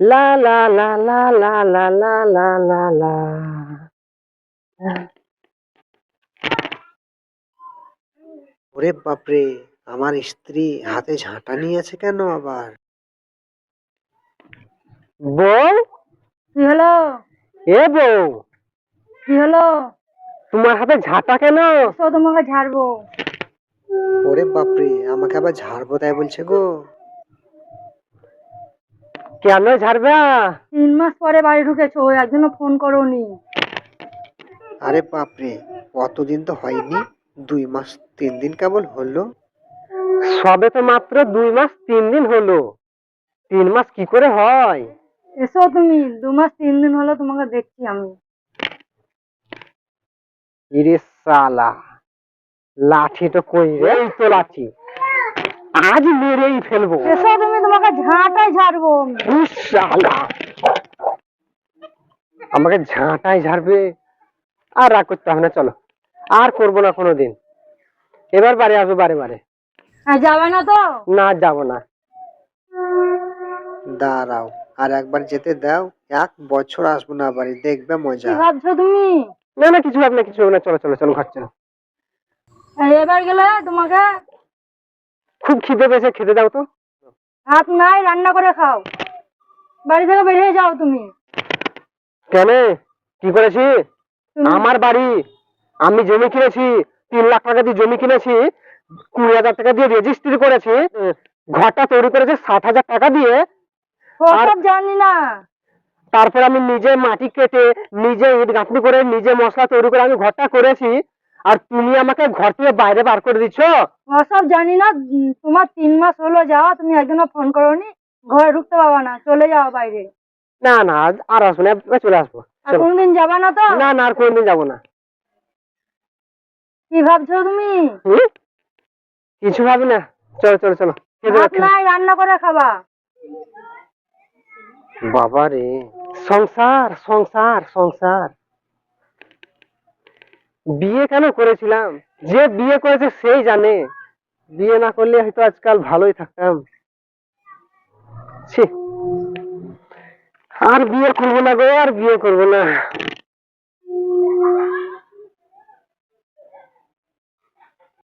লা লা লা লা লা লা লা লা লা লা। ওরে বাপরে, আমার স্ত্রী হাতে ঝাঁটা নিয়ে আছে কেন আবার? বউ, কি হলো? এ বউ, কি হলো? তোমার হাতে ঝাঁটা কেন? এসো তোমাকে ঝাড়বো। ওরে বাপরে, আমাকে আবার ঝাড়বো তাই বলছে গো। কেন ঝাড়বা? 3 মাস পরে বাড়ি ঢুকেছো, একদিনও ফোন করোনি। আরে বাপরে, অতদিন তো হয়নি, 2 মাস 3 দিন কেবল হলো। সবে তো মাত্র 2 মাস 3 দিন হলো। 3 মাস কি করে হয়? এসো তুমি, 2 মাস 3 দিন হলো তোমাকে দেখছি আমি। ইরে সালা, লাঠি তো কই রে? এই তো লাঠি, আজ মেরেই ফেলবো। এসো তুমি, তোমাকে ঝাঁটাই ঝাড়বো আমি। উস শালা, আমাকে ঝাঁটাই ঝাড়বে? আর রাগ করতে হবে না, চলো আর করবো না কোনোদিন। এবার বাড়ি আসবো বারে বারে। আর যাবে না তো? না, যাবো না। দাঁড়াও, আর একবার যেতে দাও, 1 বছর আসবো না বাড়ি, দেখবে কি মজা। ভাবছো তুমি? না না, কিছু ভাব না, কিছু ভাব না, চলো চলো চলো, ঘর চলো। এবার গেলে তোমাকে খুব খিদে পেয়েছে, খেতে দাও তো। ভাত নাই, রান্না করে খাও। বাড়ি থেকে বেরিয়ে যাও তুমি। কেন, কি করেছি? তুমি- আমার বাড়ি, আমি জমি কিনেছি, 3 লাখ টাকা দিয়ে জমি কিনেছি, 20,000 টাকা দিয়ে রেজিস্ট্রি করেছি, ঘরটা তৈরি করেছে 60,000 টাকা দিয়ে। ওসব জানি না। তারপর আমি নিজে মাটি কেটে, নিজে ইট গাঁথনি করে, নিজে মশলা তৈরি করে আমি ঘরটা করেছি, আর তুমি আমাকে ঘর থেকে বাইরে বার করে দিচ্ছ। ওসব জানি না। তোমার 3 মাস হলো যাওয়া, তুমি একদিনও ফোন করোনি। ঘরে ঢুকতে পারবা না, চলে যাও বাইরে। না না, আর আসবো না, এবার চলে আসবো। আর চলো। কোনোদিন যাবা না তো? না না, আর কোনোদিন যাবো না। কি ভাবছো তুমি? হুম? কিছু ভাবি না, চলো চলো চলো, খেতে ভাত দাও। নাই, রান্না করে খাবা। বাবা রে, সংসার সংসার সংসার, বিয়ে কেন করেছিলাম? যে বিয়ে করেছে সেই জানে। বিয়ে না করলে হয়তো আজকাল ভালোই থাকতাম। ছি, আর বিয়ে করবো না গো, আর বিয়ে করবো না।